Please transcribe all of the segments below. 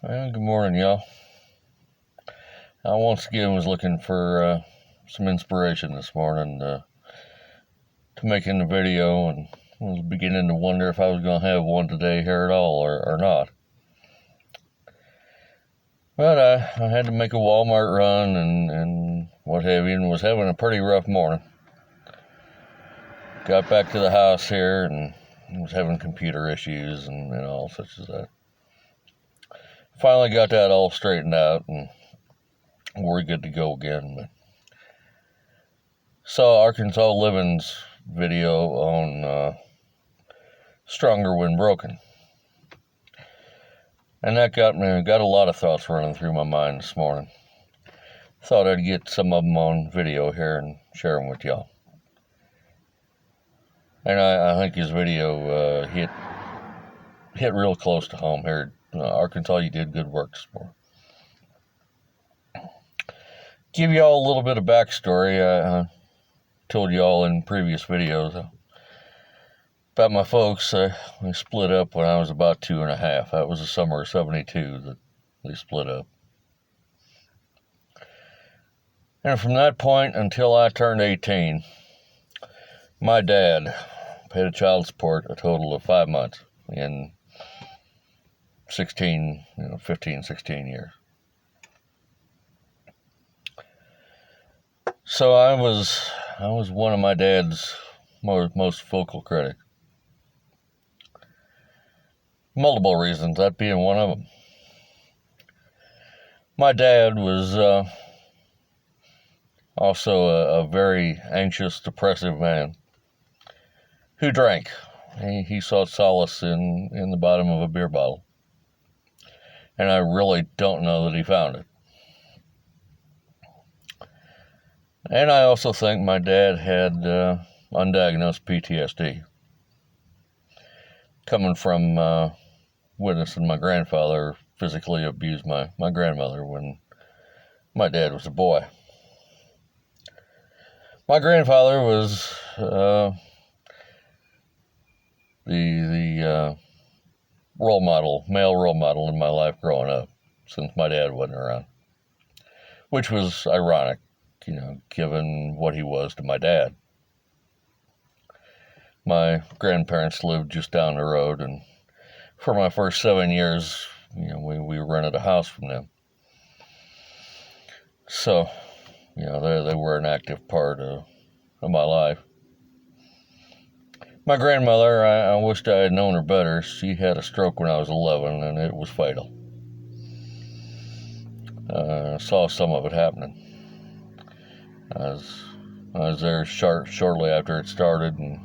Well, good morning, y'all. I once again was looking for some inspiration this morning to making a video, and was beginning to wonder if I was going to have one today here at all or not. But I had to make a Walmart run and what have you, and was having a pretty rough morning. Got back to the house here and was having computer issues and all such as that. Finally got that all straightened out, and we're good to go again. But saw Arkansas Livin's video on Stronger When Broken, and that got a lot of thoughts running through my mind this morning. Thought I'd get some of them on video here and share them with y'all. And I think his video hit real close to home here. Arkansas, you did good work this morning. Give y'all a little bit of backstory. I told y'all in previous videos about my folks. We split up when I was about 2.5. That was the summer of '72 that they split up. And from that point until I turned 18, my dad paid child support a total of 5 months in 15, 16 years. So I was one of my dad's most vocal critics. Multiple reasons, that being one of them. My dad was also a very anxious, depressive man who drank. He sought solace in the bottom of a beer bottle. And I really don't know that he found it. And I also think my dad had undiagnosed PTSD. Coming from witnessing my grandfather physically abuse my grandmother when my dad was a boy. My grandfather was the male role model in my life growing up, since my dad wasn't around, which was ironic, given what he was to my dad. My grandparents lived just down the road, and for my first 7 years, we rented a house from them. So, they were an active part of my life. My grandmother, I wished I had known her better. She had a stroke when I was 11, and it was fatal. I saw some of it happening. I was there shortly after it started, and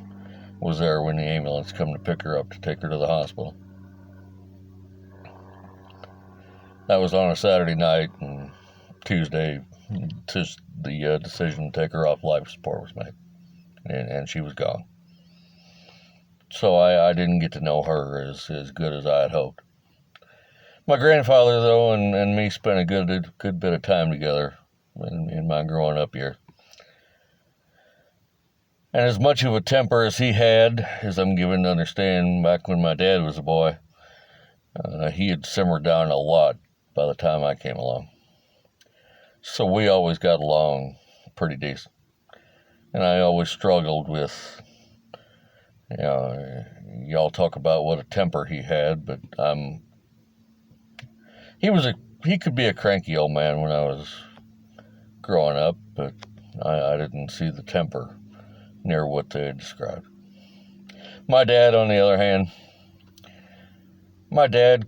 was there when the ambulance come to pick her up to take her to the hospital. That was on a Saturday night, and Tuesday, the decision to take her off life support was made, and she was gone. So I didn't get to know her as good as I had hoped. My grandfather, though, and me spent a good bit of time together in my growing up years. And as much of a temper as he had, as I'm given to understand back when my dad was a boy, he had simmered down a lot by the time I came along. So we always got along pretty decent. And I always struggled with, y'all talk about what a temper he had, but he could be a cranky old man when I was growing up, but I didn't see the temper near what they had described. My dad, on the other hand,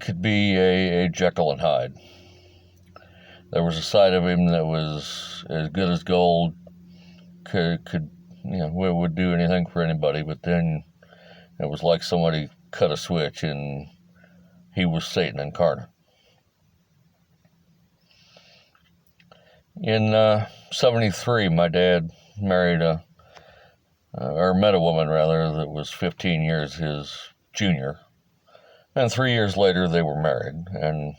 could be a Jekyll and Hyde. There was a side of him that was as good as gold, would do anything for anybody, but then it was like somebody cut a switch and he was Satan incarnate. In '73, my dad met a woman that was 15 years his junior, and 3 years later they were married, and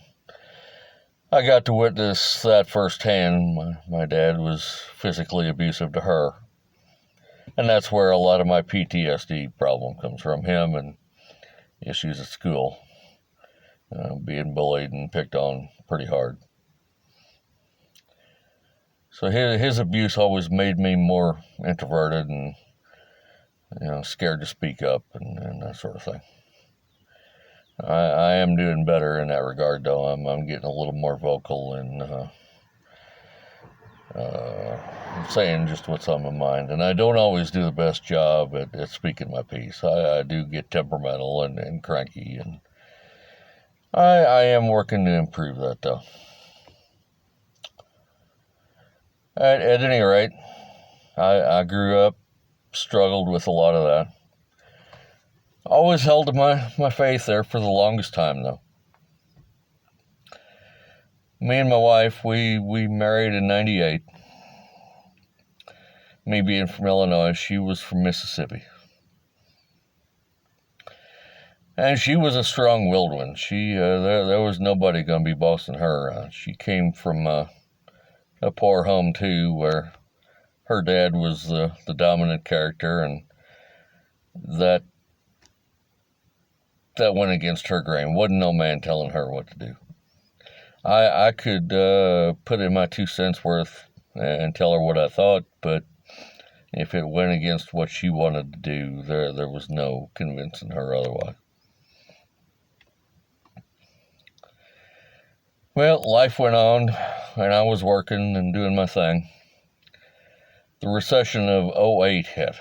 I got to witness that firsthand. My dad was physically abusive to her, and that's where a lot of my PTSD problem comes from, him and issues at school. being bullied and picked on pretty hard. So his abuse always made me more introverted and, scared to speak up and that sort of thing. I am doing better in that regard, though. I'm getting a little more vocal and saying just what's on my mind. And I don't always do the best job at speaking my piece. I do get temperamental and cranky, and I am working to improve that, though. At any rate, I grew up, struggled with a lot of that. Always held to my faith there for the longest time, though. Me and my wife, we married in 98. Me being from Illinois, she was from Mississippi. And she was a strong-willed one. There was nobody going to be bossing her around. She came from a poor home, too, where her dad was the dominant character, and that went against her grain. Wasn't no man telling her what to do. I could put in my 2 cents worth and tell her what I thought, but if it went against what she wanted to do, there was no convincing her otherwise. Well, life went on, and I was working and doing my thing. The recession of '08 hit,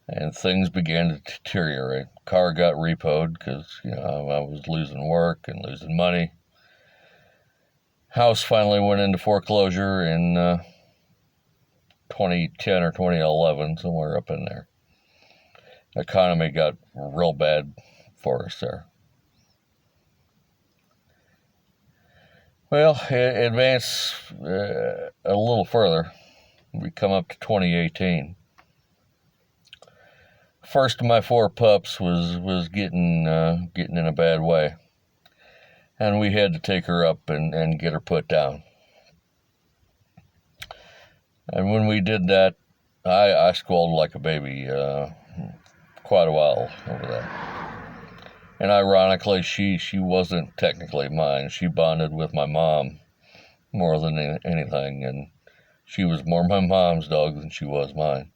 and things began to deteriorate. Car got repoed because, I was losing work and losing money. House finally went into foreclosure in 2010 or 2011, somewhere up in there. The economy got real bad for us there. Well, advance a little further. We come up to 2018. First of my 4 pups was getting in a bad way, and we had to take her up and get her put down. And when we did that, I squalled like a baby quite a while over that. And ironically, she wasn't technically mine. She bonded with my mom more than anything, and she was more my mom's dog than she was mine.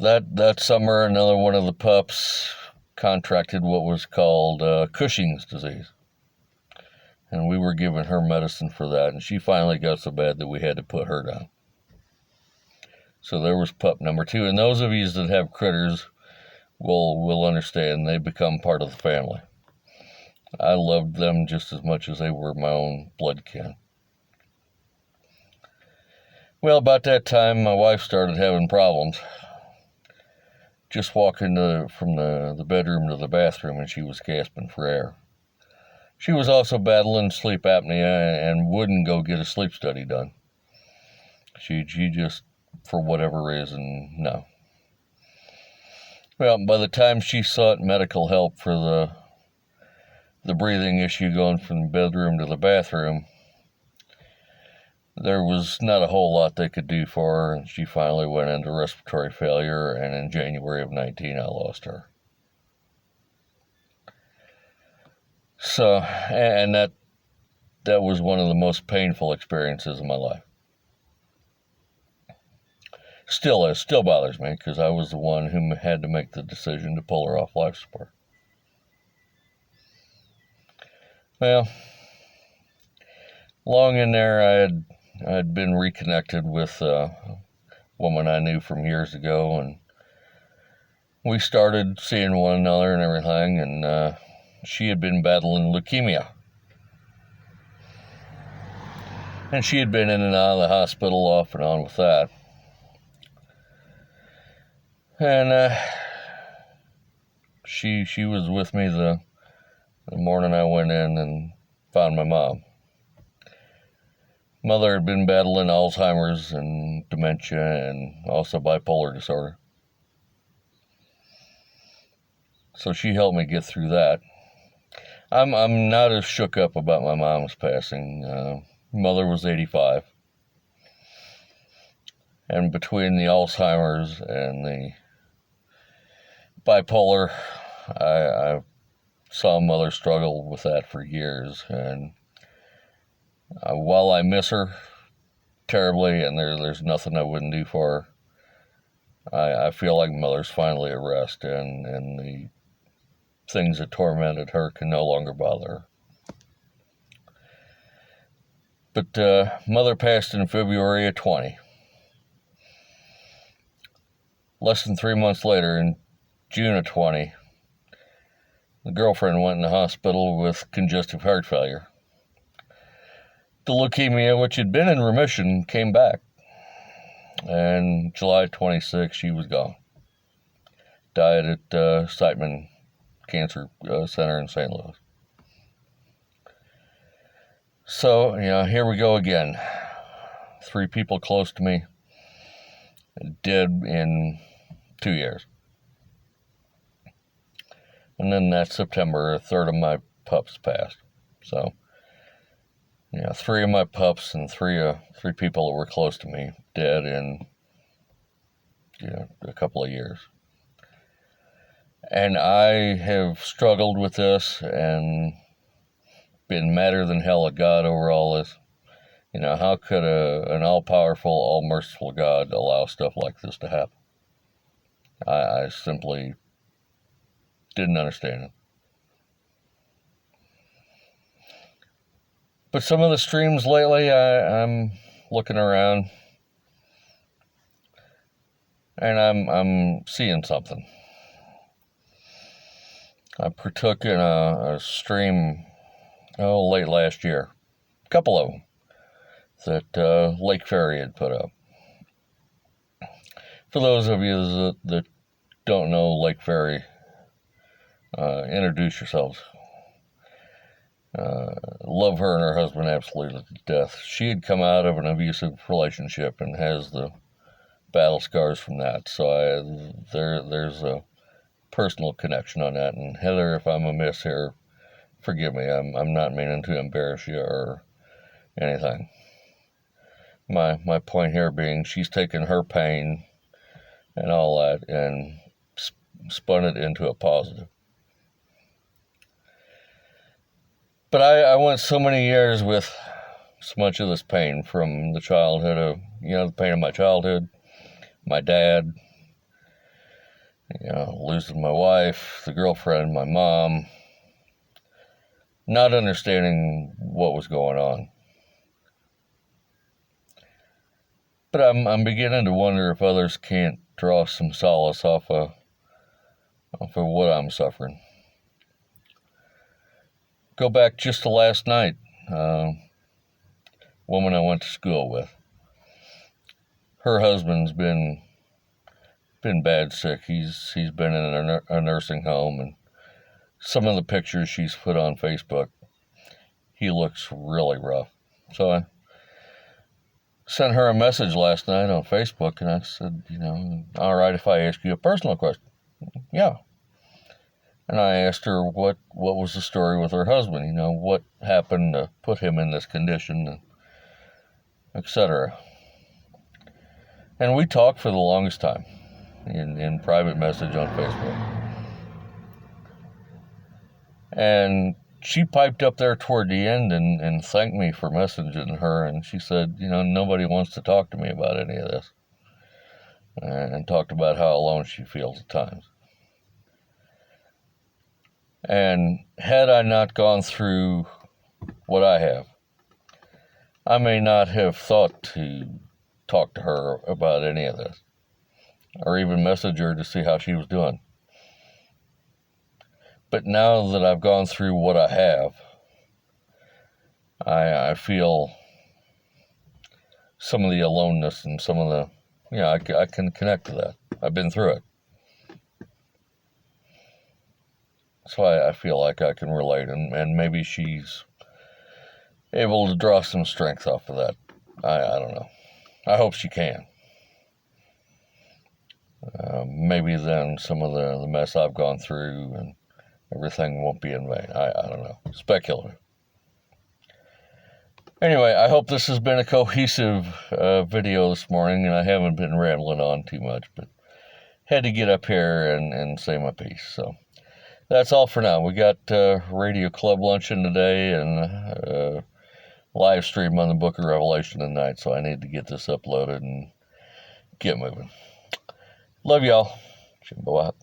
That summer, another one of the pups contracted what was called Cushing's disease. And we were giving her medicine for that, and she finally got so bad that we had to put her down. So there was pup number 2. And those of you that have critters will understand they become part of the family. I loved them just as much as they were my own blood kin. Well, about that time, my wife started having problems. Just walking from the bedroom to the bathroom, and she was gasping for air. She was also battling sleep apnea and wouldn't go get a sleep study done. She just, for whatever reason, no. Well, by the time she sought medical help for the breathing issue going from the bedroom to the bathroom, there was not a whole lot they could do for her, and she finally went into respiratory failure, and in January of 19, I lost her. So, and that was one of the most painful experiences of my life. Still bothers me, because I was the one who had to make the decision to pull her off life support. Well, long in there, I had been reconnected with a woman I knew from years ago, and we started seeing one another and everything, and she had been battling leukemia. And she had been in and out of the hospital off and on with that. And she was with me the morning I went in and found my mom. Mother had been battling Alzheimer's and dementia and also bipolar disorder. So she helped me get through that. I'm not as shook up about my mom's passing. Mother was 85. And between the Alzheimer's and the bipolar, I saw mother struggle with that for years, and while I miss her terribly, and there's nothing I wouldn't do for her, I feel like mother's finally at rest, and the things that tormented her can no longer bother her. But mother passed in February of 20. Less than 3 months later, in June of 20, the girlfriend went in the hospital with congestive heart failure. The leukemia, which had been in remission, came back. And July 26, she was gone. Died at Siteman Cancer Center in St. Louis. So, here we go again. 3 people close to me dead in 2 years. And then that September, a third of my pups passed. So, 3 of my pups and three people that were close to me dead in a couple of years. And I have struggled with this and been madder than hell at God over all this. How could an all-powerful, all-merciful God allow stuff like this to happen? I simply didn't understand it. But some of the streams lately, I'm looking around, and I'm seeing something. I partook in a stream late last year, a couple of them, that Lake Ferry had put up. For those of you that don't know Lake Ferry, introduce yourselves. Love her and her husband absolutely to death. She had come out of an abusive relationship and has the battle scars from that. So there's a personal connection on that. And Heather, if I'm amiss here, forgive me. I'm not meaning to embarrass you or anything. My point here being, she's taken her pain and all that and spun it into a positive. But I went so many years with so much of this pain from the childhood of, the pain of my childhood, my dad, losing my wife, the girlfriend, my mom, not understanding what was going on. But I'm beginning to wonder if others can't draw some solace off of what I'm suffering. Go back just to last night. Woman I went to school with. Her husband's been bad sick. He's been in a nursing home, and some of the pictures she's put on Facebook, he looks really rough. So I sent her a message last night on Facebook, and I said, all right if I ask you a personal question? Yeah. And I asked her what was the story with her husband, what happened to put him in this condition, etc. And we talked for the longest time in private message on Facebook. And she piped up there toward the end and thanked me for messaging her, and she said, nobody wants to talk to me about any of this, and talked about how alone she feels at times. And had I not gone through what I have, I may not have thought to talk to her about any of this, or even message her to see how she was doing. But now that I've gone through what I have, I feel some of the aloneness and some of the, I can connect to that. I've been through it. So I feel like I can relate, and maybe she's able to draw some strength off of that. I don't know. I hope she can. Maybe then some of the mess I've gone through and everything won't be in vain. I don't know. Speculative. Anyway, I hope this has been a cohesive video this morning, and I haven't been rambling on too much, but had to get up here and say my piece. So that's all for now. We got Radio Club luncheon today and live stream on the Book of Revelation tonight, so I need to get this uploaded and get moving. Love y'all. Jimbo out.